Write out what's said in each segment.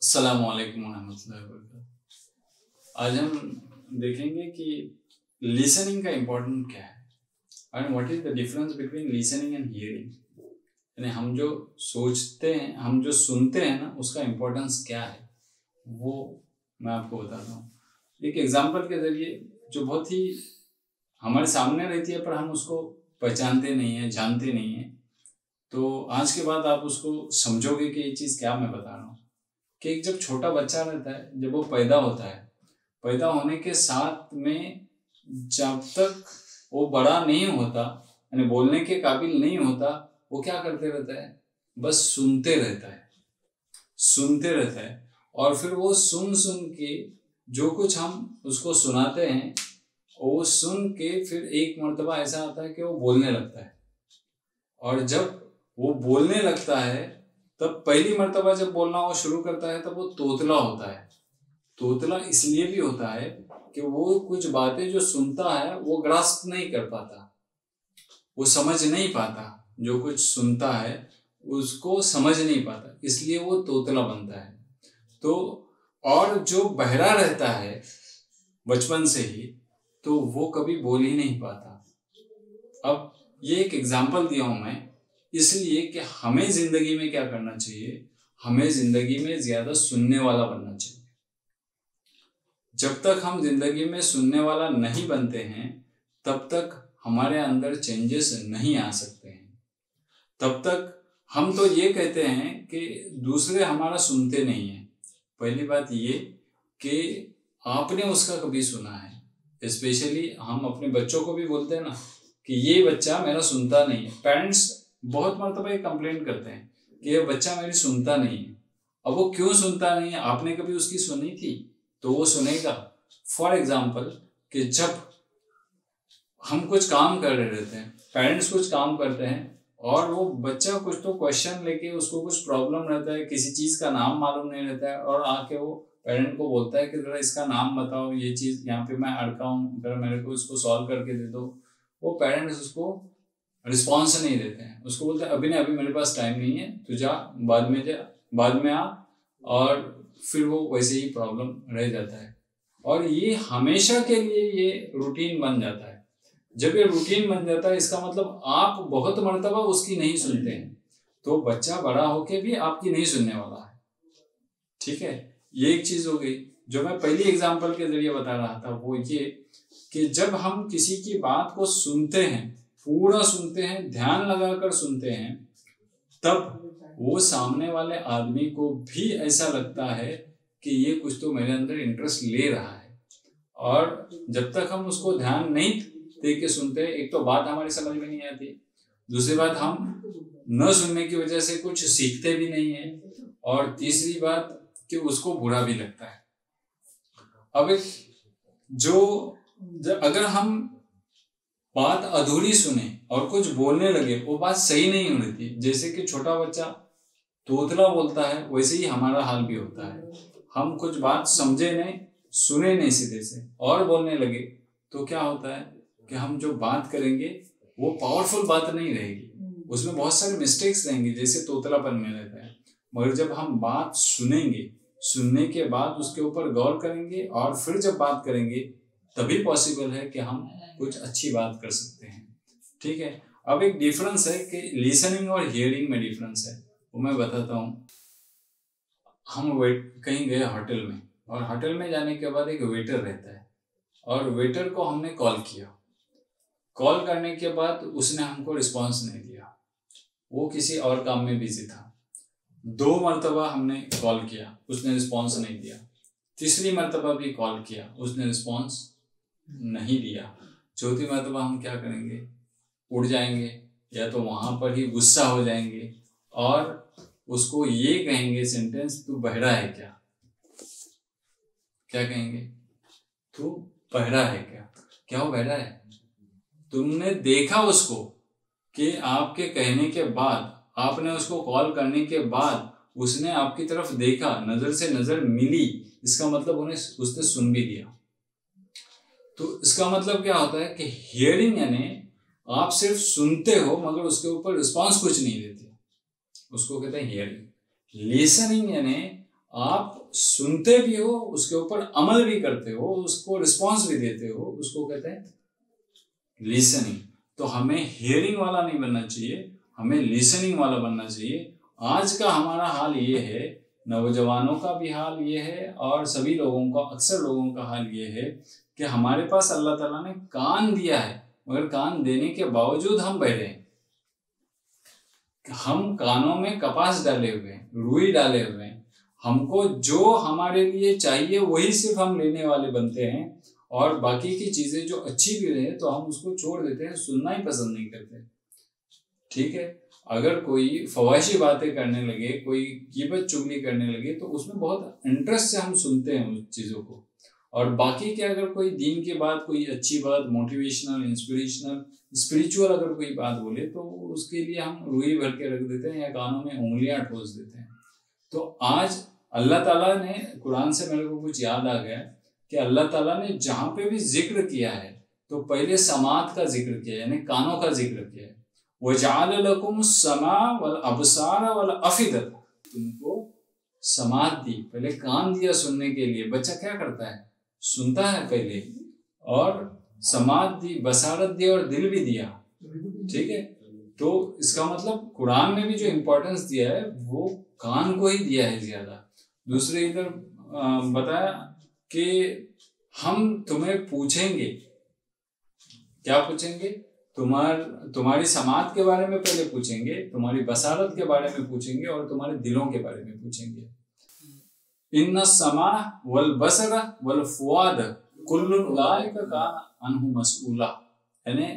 अस्सलाम वालेकुम रहमतुल्लाहि व बरकातहू। आज हम देखेंगे कि लिसनिंग का इम्पोर्टेंट क्या है and what is the difference between listening and hearing. यानी हम जो सोचते हैं, हम जो सुनते हैं ना, उसका इम्पोर्टेंस क्या है वो मैं आपको बताता हूँ एक एग्जांपल के जरिए, जो बहुत ही हमारे सामने रहती है पर हम उसको पहचानते नहीं हैं, जानते नहीं हैं। तो आज के बाद आप उसको समझोगे कि ये चीज़ क्या मैं बता रहा हूँ। कि जब छोटा बच्चा रहता है, जब वो पैदा होता है, पैदा होने के साथ में जब तक वो बड़ा नहीं होता, यानी बोलने के काबिल नहीं होता, वो क्या करते रहता है, बस सुनते रहता है, सुनते रहता है। और फिर वो सुन सुन के जो कुछ हम उसको सुनाते हैं, वो सुन के फिर एक मर्तबा ऐसा आता है कि वो बोलने लगता है। और जब वो बोलने लगता है, तब पहली मर्तबा जब बोलना वो शुरू करता है, तब वो तोतला होता है। तोतला इसलिए भी होता है कि वो कुछ बातें जो सुनता है वो ग्रास्प नहीं कर पाता, वो समझ नहीं पाता, जो कुछ सुनता है उसको समझ नहीं पाता, इसलिए वो तोतला बनता है। तो और जो बहरा रहता है बचपन से ही, तो वो कभी बोल ही नहीं पाता। अब ये एक एग्जाम्पल दिया हूं मैं इसलिए कि हमें जिंदगी में क्या करना चाहिए, हमें जिंदगी में ज्यादा सुनने वाला बनना चाहिए। जब तक हम जिंदगी में सुनने वाला नहीं बनते हैं, तब तक हमारे अंदर चेंजेस नहीं आ सकते हैं। तब तक हम तो ये कहते हैं कि दूसरे हमारा सुनते नहीं हैं। पहली बात ये कि आपने उसका कभी सुना है। स्पेशली हम अपने बच्चों को भी बोलते हैं ना कि ये बच्चा मेरा सुनता नहीं है। पेरेंट्स बहुत मरतबा ये कंप्लेंट करते हैं कि ये बच्चा मेरी सुनता नहीं है। अब वो क्यों सुनता नहीं है, आपने कभी उसकी सुनी थी तो वो सुनेगा। फॉर एग्जाम्पल कि जब हम कुछ काम कर रहे रहते हैं, पेरेंट्स कुछ काम करते हैं और वो बच्चा कुछ तो क्वेश्चन लेके, उसको कुछ प्रॉब्लम रहता है, किसी चीज का नाम मालूम नहीं रहता है, और आके वो पेरेंट को बोलता है कि जरा इसका नाम बताओ, ये चीज यहाँ पे मैं अड़का हूँ, जरा मेरे को इसको सॉल्व करके दे दो। वो पेरेंट्स उसको रिस्पॉन्स नहीं देते हैं, उसको बोलते हैं अभी नहीं, अभी मेरे पास टाइम नहीं है, तू जा, बाद में आ। और फिर वो वैसे ही प्रॉब्लम रह जाता है। और ये हमेशा के लिए ये रूटीन बन जाता है। जब ये रूटीन बन जाता है, इसका मतलब आप बहुत मर्तबा उसकी नहीं सुनते हैं, तो बच्चा बड़ा होके भी आपकी नहीं सुनने वाला है। ठीक है, ये एक चीज हो गई। जो मैं पहली एग्जांपल के जरिए बता रहा था वो ये कि जब हम किसी की बात को सुनते हैं, पूरा सुनते हैं, ध्यान लगाकर सुनते हैं, तब वो सामने वाले आदमी को भी ऐसा लगता है कि ये कुछ तो मेरे अंदर इंटरेस्ट ले रहा है। और जब तक हम उसको ध्यान नहीं दे के सुनते, एक तो बात हमारी समझ में नहीं आती, दूसरी बात हम न सुनने की वजह से कुछ सीखते भी नहीं है, और तीसरी बात कि उसको बुरा भी लगता है। अब अगर हम बात अधूरी सुने और कुछ बोलने लगे, वो बात सही नहीं हो रही थी। जैसे कि छोटा बच्चा तोतला बोलता है, वैसे ही हमारा हाल भी होता है। हम कुछ बात समझे नहीं, सुने नहीं सीधे से, और बोलने लगे, तो क्या होता है कि हम जो बात करेंगे वो पावरफुल बात नहीं रहेगी, उसमें बहुत सारे मिस्टेक्स रहेंगे, जैसे तोतलापन में रहता है। मगर जब हम बात सुनेंगे, सुनने के बाद उसके ऊपर गौर करेंगे और फिर जब बात करेंगे, तभी पॉसिबल है कि हम कुछ अच्छी बात कर सकते हैं। ठीक है, अब एक डिफरेंस है कि लिसनिंग और हियरिंग में डिफरेंस है, वो मैं बताता हूँ। हम कहीं गए होटल में, और होटल में जाने के बाद एक वेटर रहता है, और वेटर को हमने कॉल किया। कॉल करने के बाद उसने हमको रिस्पॉन्स नहीं दिया, वो किसी और काम में बिजी था। 2 मरतबा हमने कॉल किया, उसने रिस्पॉन्स नहीं दिया। तीसरी मरतबा भी कॉल किया, उसने रिस्पॉन्स नहीं दिया। चौथी मरतबा हम क्या करेंगे, उड़ जाएंगे, या तो वहां पर ही गुस्सा हो जाएंगे और उसको ये कहेंगे सेंटेंस, तू बहरा है क्या? क्या कहेंगे? तू बहरा है क्या? क्या वो बहरा है? तुमने देखा उसको कि आपके कहने के बाद, आपने उसको कॉल करने के बाद उसने आपकी तरफ देखा, नजर से नजर मिली, इसका मतलब उसने सुन भी लिया। तो इसका मतलब क्या होता है कि हियरिंग यानी आप सिर्फ सुनते हो मगर उसके ऊपर रिस्पॉन्स कुछ नहीं देते, उसको कहते हैं हियरिंग। लिसनिंग यानी आप सुनते भी हो, उसके ऊपर अमल भी करते हो, उसको रिस्पॉन्स भी देते हो, उसको कहते हैं लिसनिंग। तो हमें हियरिंग वाला नहीं बनना चाहिए, हमें लिसनिंग वाला बनना चाहिए। आज का हमारा हाल ये है, नौजवानों का भी हाल ये है और सभी लोगों का, अक्सर लोगों का हाल ये है कि हमारे पास अल्लाह ताला ने कान दिया है, मगर कान देने के बावजूद हम बहरे हैं। हम कानों में कपास डाले हुए हैं, रुई डाले हुए हैं। हमको जो हमारे लिए चाहिए वही सिर्फ हम लेने वाले बनते हैं, और बाकी की चीजें जो अच्छी भी रहे तो हम उसको छोड़ देते हैं, सुनना ही पसंद नहीं करते। ठीक है, अगर कोई फवाशी बातें करने लगे, कोई गिबत चुगली करने लगे, तो उसमें बहुत इंटरेस्ट से हम सुनते हैं उस चीज़ों को। और बाकी के अगर कोई दीन के बात, कोई अच्छी बात, मोटिवेशनल, इंस्पिरेशनल, स्पिरिचुअल अगर कोई बात बोले तो उसके लिए हम रुई भर के रख देते हैं या कानों में उंगलियां ठोस देते हैं। तो आज अल्लाह ताला ने, कुरान से मेरे को कुछ याद आ गया कि अल्लाह ताला ने जहाँ पे भी जिक्र किया है तो पहले समात का जिक्र किया है, यानी कानों का जिक्र किया है। वजअल लकुम समा वल अबसार वल अफिदत, तुमको समात दी, पहले कान दिया सुनने के लिए। बच्चा क्या करता है, सुनता है पहले, और समात दी, बसारत दी और दिल भी दिया। ठीक है, तो इसका मतलब कुरान में भी जो इम्पोर्टेंस दिया है वो कान को ही दिया है ज्यादा। दूसरे इधर बताया कि हम तुम्हें पूछेंगे, क्या पूछेंगे, तुम्हारी समात के बारे में पहले पूछेंगे, तुम्हारी बसारत के बारे में पूछेंगे और तुम्हारे दिलों के बारे में पूछेंगे। इन्ना समा वल बसर वल फुआद कुल्लुन उलाइका कान अन्हु मसऊला, यानी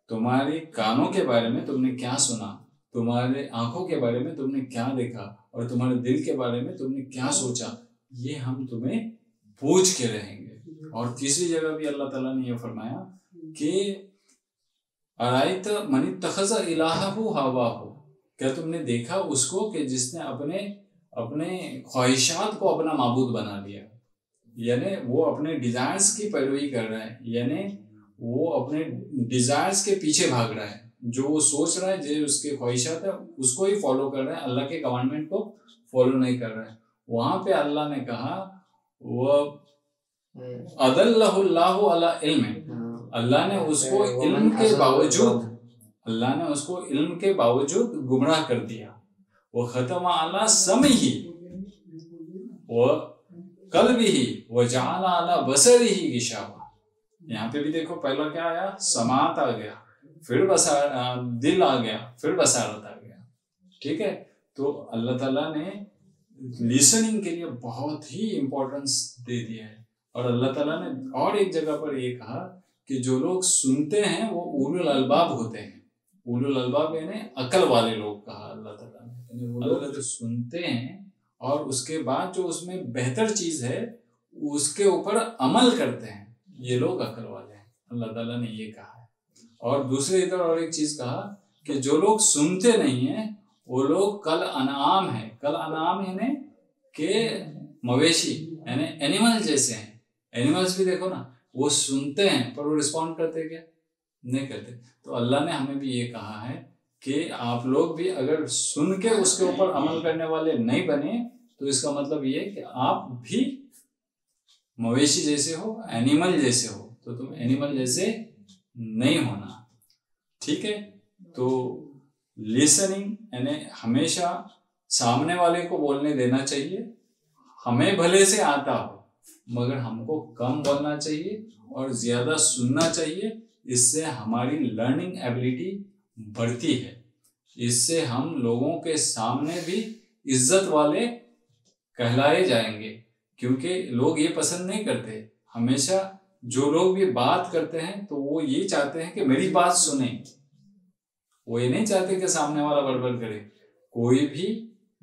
तुम्हारे कानों के बारे में तुमने क्या सुना, तुम्हारे आंखों के बारे में तुमने क्या देखा, और तुम्हारे दिल के बारे में तुमने क्या सोचा, ये हम तुम्हें पूछ के रहेंगे। और तीसरी जगह भी अल्लाह ताला ने यह फरमाया कि अराइत मनी तखज़ा इलाहहु हवाहु, क्या तुमने देखा उसको कि जिसने अपने अपने ख्वाहिशात को अपना माबूद बना लिया, यानी वो अपने डिजायर्स की पैरवी कर रहा है, यानी वो अपने डिजायर्स के पीछे भाग रहा है, जो वो सोच रहा है, जो उसके ख्वाहिशात है उसको ही फॉलो कर रहा है, अल्लाह के कमांडमेंट को फॉलो नहीं कर रहा है। वहां पे अल्लाह ने कहा वह अदल्लहुल्लाहु अला इल्म, अल्लाह ने उसको इल्म के बावजूद, अल्लाह ने उसको इल्म के बावजूद गुमराह कर दिया। वो खत्म अला समही व कल्बिही व जअल अला बसरिही गिशावा। यहाँ पे भी देखो, पहला क्या आया, समात आ गया, फिर दिल आ गया, फिर बसारत आ गया। ठीक है, तो अल्लाह ताला ने लिसनिंग के लिए बहुत ही इम्पोर्टेंस दे दिया है। और अल्लाह ताला ने और एक जगह पर ये कहा कि जो लोग सुनते हैं वो उलुल अलबाब होते हैं। उलुल अलबाब यानी अकल वाले लोग कहा अल्लाह ताला ने, वो लोग जो सुनते हैं और उसके बाद जो उसमें बेहतर चीज है उसके ऊपर अमल करते हैं, ये लोग अकल वाले हैं, अल्लाह ताला ने ये कहा है। और दूसरे इधर और एक चीज कहा कि जो लोग सुनते नहीं है वो लोग कल अनाम है। कल अनाम यानी के मवेशी यानी एनिमल जैसे हैं। एनिमल्स भी देखो ना, वो सुनते हैं पर वो रिस्पॉन्ड करते क्या, नहीं करते। तो अल्लाह ने हमें भी ये कहा है कि आप लोग भी अगर सुन के उसके ऊपर अमल करने वाले नहीं बने तो इसका मतलब ये कि आप भी मवेशी जैसे हो, एनिमल जैसे हो, तो तुम एनिमल जैसे नहीं होना। ठीक है, तो लिसनिंग यानी हमेशा सामने वाले को बोलने देना चाहिए। हमें भले से आता हो मगर हमको कम बोलना चाहिए और ज्यादा सुनना चाहिए। इससे हमारी लर्निंग एबिलिटी बढ़ती है, इससे हम लोगों के सामने भी इज्जत वाले कहलाए जाएंगे। क्योंकि लोग ये पसंद नहीं करते, हमेशा जो लोग भी बात करते हैं तो वो ये चाहते हैं कि मेरी बात सुने, वो ये नहीं चाहते कि सामने वाला बड़बड़ करे। कोई भी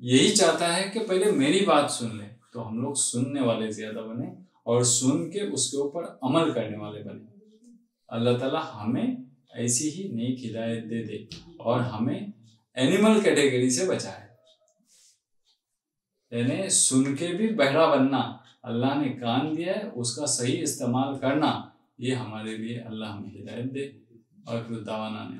यही चाहता है कि पहले मेरी बात सुन ले। तो हम लोग सुनने वाले ज्यादा बने और सुन के उसके ऊपर अमल करने वाले बने। अल्लाह ताला हमें ऐसी ही नेक हिदायत दे दे और हमें एनिमल कैटेगरी से बचाए, यानी सुन के भी बहरा बनना। अल्लाह ने कान दिया है, उसका सही इस्तेमाल करना, ये हमारे लिए अल्लाह हमें हिदायत दे। और फिर दावाना ने